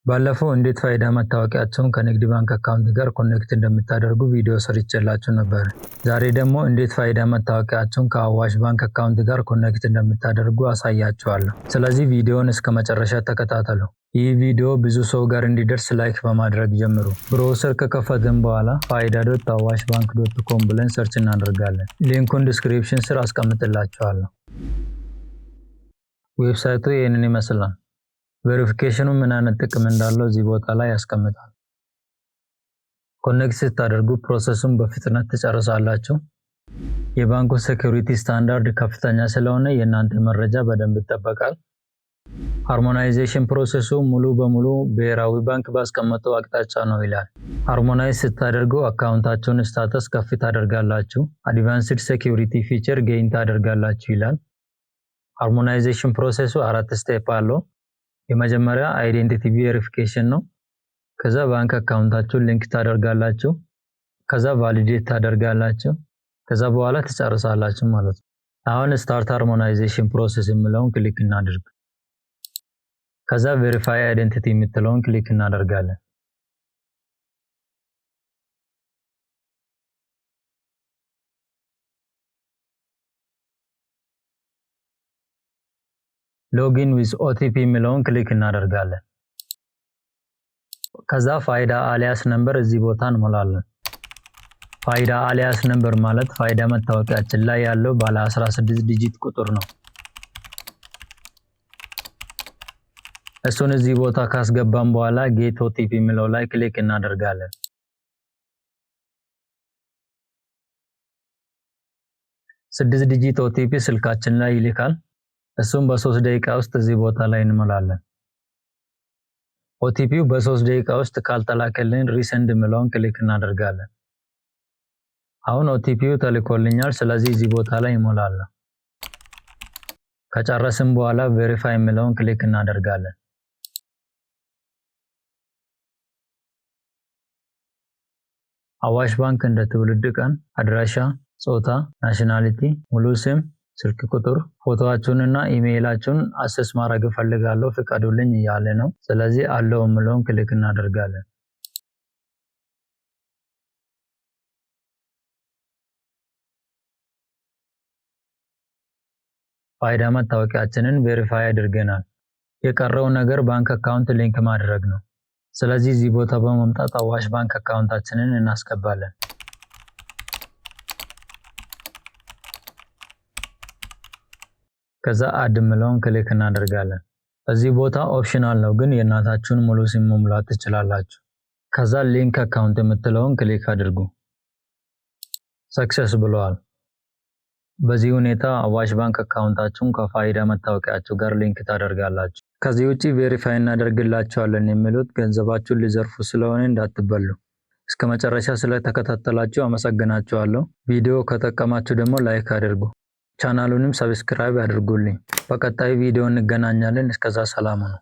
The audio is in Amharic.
ባለፈው እንዴት ፋይዳ መታወቂያችሁን ከንግድ ባንክ አካውንት ጋር ኮኔክት እንደምታደርጉ ቪዲዮ ሰርቼላችሁ ነበር። ዛሬ ደግሞ እንዴት ፋይዳ መታወቂያችሁን ከአዋሽ ባንክ አካውንት ጋር ኮኔክት እንደምታደርጉ አሳያችኋለሁ። ስለዚህ ቪዲዮውን እስከ መጨረሻ ተከታተሉ። ይህ ቪዲዮ ብዙ ሰው ጋር እንዲደርስ ላይክ በማድረግ ጀምሩ። ብሮውዘር ከከፈትን በኋላ faida.awashbank.com ብለን ሰርች እናደርጋለን። ሊንኩን ዲስክሪፕሽን ስር አስቀምጥላችኋለሁ። ዌብሳይቱ ይህንን ይመስላል። ቬሪፊኬሽኑ ምን አይነት ጥቅም እንዳለው እዚህ ቦታ ላይ ያስቀምጣል። ኮኔክት ስታደርጉ ፕሮሰሱን በፍጥነት ትጨርሳላችሁ። የባንኩ ሴኩሪቲ ስታንዳርድ ከፍተኛ ስለሆነ የእናንተ መረጃ በደንብ ይጠበቃል። ሃርሞናይዜሽን ፕሮሰሱ ሙሉ በሙሉ ብሔራዊ ባንክ ባስቀመጠው አቅጣጫ ነው ይላል። ሃርሞናይዝ ስታደርጉ አካውንታችሁን ስታተስ ከፍ ታደርጋላችሁ። አድቫንስድ ሴኩሪቲ ፊቸር ጌይን ታደርጋላችሁ ይላል። ሃርሞናይዜሽን ፕሮሰሱ 4 ስቴፕ አለው። የመጀመሪያ አይዴንቲቲ ቬሪፊኬሽን ነው። ከዛ ባንክ አካውንታችሁን ሊንክ ታደርጋላችሁ። ከዛ ቫሊዴት ታደርጋላችሁ። ከዛ በኋላ ትጨርሳላችሁ ማለት ነው። አሁን ስታርት ሃርሞናይዜሽን ፕሮሰስ የሚለውን ክሊክ እናድርግ። ከዛ ቬሪፋይ አይዴንቲቲ የምትለውን ክሊክ እናደርጋለን። ሎጊን ዊዝ ኦቲፒ የሚለውን ክሊክ እናደርጋለን። ከዛ ፋይዳ አሊያስ ነምበር እዚህ ቦታ እንሞላለን። ፋይዳ አሊያስ ነምበር ማለት ፋይዳ መታወቂያችን ላይ ያለው ባለ 16 ዲጂት ቁጥር ነው። እሱን እዚህ ቦታ ካስገባን በኋላ ጌት ኦቲፒ የሚለው ላይ ክሊክ እናደርጋለን። 6 ዲጂት ኦቲፒ ስልካችን ላይ ይልካል። እሱም በ3 ደቂቃ ውስጥ እዚህ ቦታ ላይ እንሞላለን። ኦቲፒው በ3 ደቂቃ ውስጥ ካልተላከልን ሪሰንድ የሚለውን ክሊክ እናደርጋለን። አሁን ኦቲፒው ተልኮልኛል፣ ስለዚህ እዚህ ቦታ ላይ እንሞላለን። ከጨረስን በኋላ ቬሪፋይ የሚለውን ክሊክ እናደርጋለን። አዋሽ ባንክ እንደ ትውልድ ቀን፣ አድራሻ፣ ጾታ፣ ናሽናሊቲ፣ ሙሉ ስም፣ ስልክ ቁጥር፣ ፎቶአችሁንና ኢሜይላችሁን አክሰስ ማድረግ ፈልጋለሁ ፍቀዱልኝ እያለ ነው። ስለዚህ አለው የሚለውን ክሊክ እናደርጋለን። ፋይዳ መታወቂያችንን ቬሪፋይ አድርገናል። የቀረው ነገር ባንክ አካውንት ሊንክ ማድረግ ነው። ስለዚህ እዚህ ቦታ በመምጣት አዋሽ ባንክ አካውንታችንን እናስገባለን። ከዛ አድ የሚለውን ክሊክ እናደርጋለን። እዚህ ቦታ ኦፕሽናል ነው፣ ግን የእናታችሁን ሙሉ ስም መሙላት ትችላላችሁ። ከዛ ሊንክ አካውንት የምትለውን ክሊክ አድርጉ። ሰክሰስ ብለዋል። በዚህ ሁኔታ አዋሽ ባንክ አካውንታችሁን ከፋይዳ መታወቂያችሁ ጋር ሊንክ ታደርጋላችሁ። ከዚህ ውጪ ቬሪፋይ እናደርግላችኋለን የሚሉት ገንዘባችሁን ሊዘርፉ ስለሆነ እንዳትበሉ። እስከ መጨረሻ ስለተከታተላችሁ አመሰግናችኋለሁ። ቪዲዮ ከጠቀማችሁ ደግሞ ላይክ አድርጉ። ቻናሉንም ሰብስክራይብ አድርጉልኝ። በቀጣይ ቪዲዮ እንገናኛለን። እስከዛ ሰላም ነው።